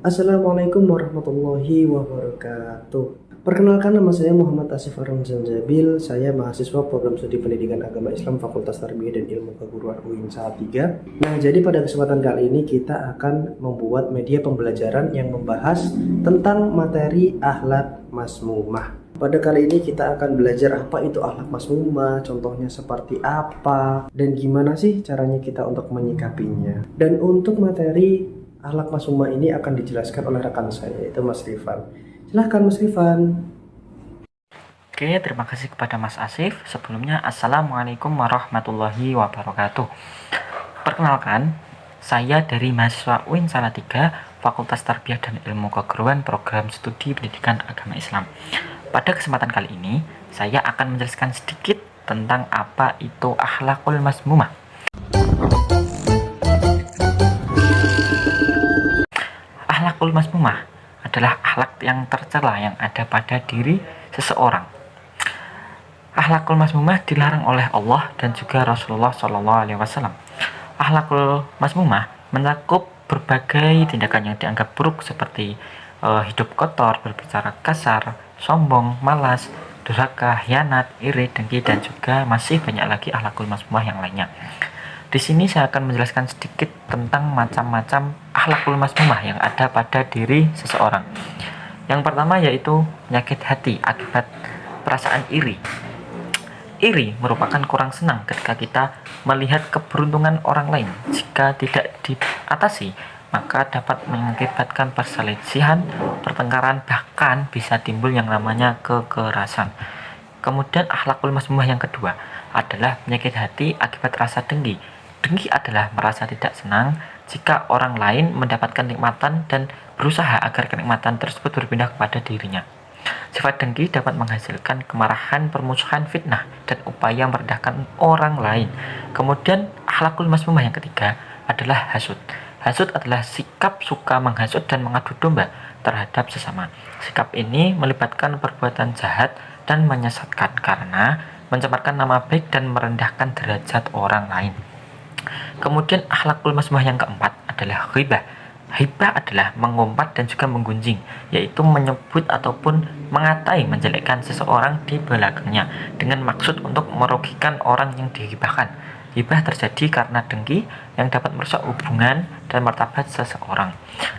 Assalamualaikum warahmatullahi wabarakatuh. Perkenalkan, nama saya Muhammad Asif Aram Zanjabil. Saya mahasiswa program studi pendidikan agama Islam Fakultas Tarbiyah dan Ilmu Keguruan UIN Salatiga. Nah, jadi pada kesempatan kali ini kita akan membuat media pembelajaran yang membahas tentang materi akhlak masmumah. Pada kali ini kita akan belajar apa itu akhlak masmumah, contohnya seperti apa, dan gimana sih caranya kita untuk menyikapinya. Dan untuk materi akhlak masmumah ini akan dijelaskan oleh rekan saya, yaitu Mas Rifan. Silahkan Mas Rifan. Oke, terima kasih kepada Mas Asif. Sebelumnya, Assalamualaikum warahmatullahi wabarakatuh. Perkenalkan, saya dari mahasiswa UIN Salatiga, Fakultas Tarbiyah dan Ilmu Keguruan Program Studi Pendidikan Agama Islam. Pada kesempatan kali ini, saya akan menjelaskan sedikit tentang apa itu akhlakul masmumah. Akhlakul masmumah adalah akhlak yang tercela yang ada pada diri seseorang. Akhlakul masmumah dilarang oleh Allah dan juga Rasulullah SAW. Akhlakul masmumah mencakup berbagai tindakan yang dianggap buruk seperti hidup kotor, berbicara kasar, sombong, malas, durhaka, khianat, iri, dengki, dan juga masih banyak lagi akhlakul masmumah yang lainnya. Di sini saya akan menjelaskan sedikit tentang macam-macam akhlakul masmumah yang ada pada diri seseorang. Yang pertama yaitu penyakit hati akibat perasaan iri. Iri merupakan kurang senang ketika kita melihat keberuntungan orang lain. Jika tidak diatasi, maka dapat mengakibatkan perselisihan, pertengkaran, bahkan bisa timbul yang namanya kekerasan. Kemudian akhlakul masmumah yang kedua adalah penyakit hati akibat rasa dengki. Dengki adalah merasa tidak senang jika orang lain mendapatkan nikmatan dan berusaha agar kenikmatan tersebut berpindah kepada dirinya. Sifat dengki dapat menghasilkan kemarahan, permusuhan, fitnah, dan upaya merendahkan orang lain. Kemudian akhlakul masmumah yang ketiga adalah hasud. Hasud adalah sikap suka menghasut dan mengadu domba terhadap sesama. Sikap ini melibatkan perbuatan jahat dan menyesatkan karena mencemarkan nama baik dan merendahkan derajat orang lain. Kemudian akhlakul masmumah yang keempat adalah ghibah. Ghibah adalah mengumpat dan juga menggunjing, yaitu menyebut ataupun mengatai, menjelekkan seseorang di belakangnya dengan maksud untuk merugikan orang yang dighibahkan. Ghibah terjadi karena dengki yang dapat merusak hubungan dan martabat seseorang.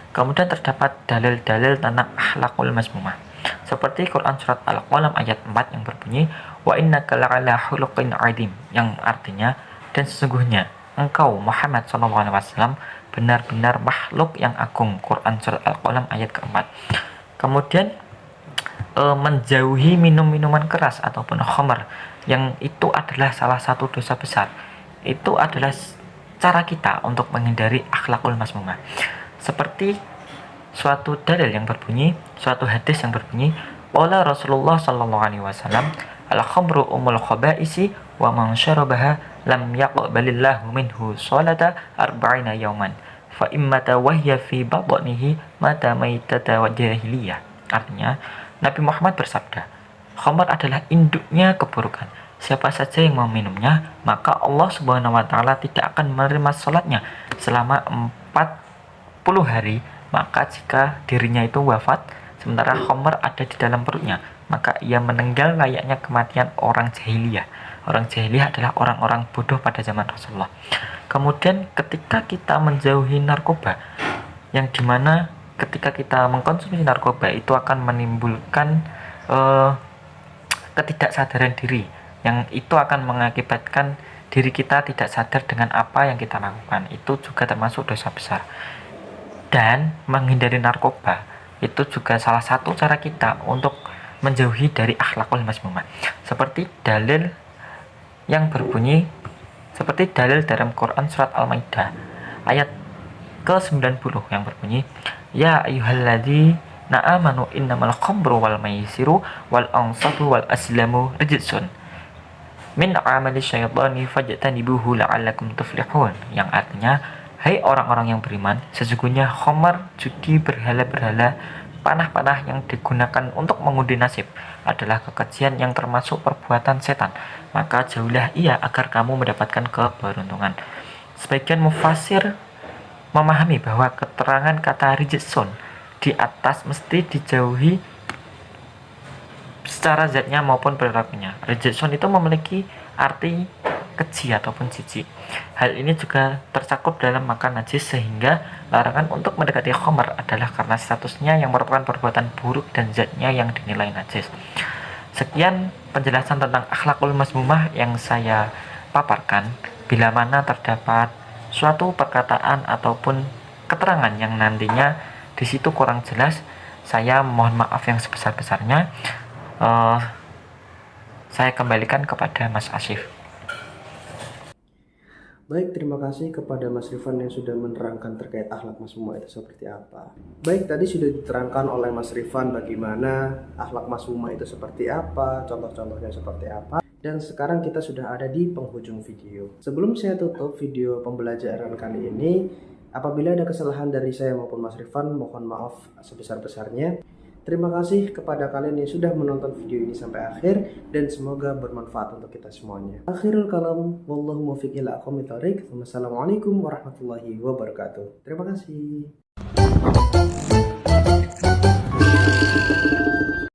Kemudian terdapat dalil-dalil tentang akhlakul masmumah. Seperti Quran surat Al-Qalam ayat 4 yang berbunyi, "Wa innaka la'ala khuluqin 'adzim", yang artinya, dan sesungguhnya engkau Muhammad SAW benar-benar makhluk yang agung. Quran surat Al-Qalam ayat keempat. Kemudian menjauhi minum-minuman keras ataupun khamar, yang itu adalah salah satu dosa besar. Itu adalah cara kita untuk menghindari akhlakul masmumah. Seperti suatu dalil yang berbunyi, suatu hadis yang berbunyi, qala Rasulullah sallallahu alaihi wasallam, al-khamru umul khaba'isi wa man syarabaha lam yaqbalillahu minhu salata arba'ina yauman fa immata wahya fi batnihi mata maitata wa jahiliyah. Artinya, Nabi Muhammad bersabda, khamar adalah induknya keburukan. Siapa saja yang meminumnya, maka Allah Subhanahu wa taala tidak akan menerima salatnya selama 40 hari. Maka jika dirinya itu wafat sementara khamar ada di dalam perutnya, maka ia meninggal layaknya kematian orang jahiliyah. Orang jahiliyah adalah orang-orang bodoh pada zaman Rasulullah. Kemudian ketika kita menjauhi narkoba, yang dimana ketika kita mengkonsumsi narkoba itu akan menimbulkan ketidaksadaran diri, yang itu akan mengakibatkan diri kita tidak sadar dengan apa yang kita lakukan. Itu juga termasuk dosa besar. Dan menghindari narkoba itu juga salah satu cara kita untuk menjauhi dari akhlakul masmumah. Seperti dalil yang berbunyi, seperti dalil dalam Quran surat Al-Maidah ayat ke-90 yang berbunyi, ya ayyuhalladzina amanu innamal khamru wal maisiru wal ansabu wal aslamu rijsun min amali syaitani fajtanibuhu la'allakum tuflihun, yang artinya, hai orang-orang yang beriman, sesungguhnya khamar, judi, berhala-berhala, panah-panah yang digunakan untuk mengundi nasib adalah kekejian yang termasuk perbuatan setan. Maka jauhilah ia agar kamu mendapatkan keberuntungan. Sebagian mufasir memahami bahwa keterangan kata rijsun di atas mesti dijauhi secara zatnya maupun perilakunya. Rijsun itu memiliki arti keji ataupun jijik. Hal ini juga tercakup dalam makan najis, sehingga larangan untuk mendekati khamar adalah karena statusnya yang merupakan perbuatan buruk dan zatnya yang dinilai najis. Sekian penjelasan tentang akhlakul mazmumah yang saya paparkan. Bila mana terdapat suatu perkataan ataupun keterangan yang nantinya di situ kurang jelas, saya mohon maaf yang sebesar-besarnya. Saya kembalikan kepada Mas Asif. Baik, terima kasih kepada Mas Rifan yang sudah menerangkan terkait akhlak mazmumah itu seperti apa. Baik, tadi sudah diterangkan oleh Mas Rifan bagaimana akhlak mazmumah itu seperti apa, contoh-contohnya seperti apa. Dan sekarang kita sudah ada di penghujung video. Sebelum saya tutup video pembelajaran kali ini, apabila ada kesalahan dari saya maupun Mas Rifan, mohon maaf sebesar-besarnya. Terima kasih kepada kalian yang sudah menonton video ini sampai akhir, dan semoga bermanfaat untuk kita semuanya. Akhirul kalam, wallahu muwaffiq ila aqwamit thoriq. Wassalamualaikum warahmatullahi wabarakatuh. Terima kasih.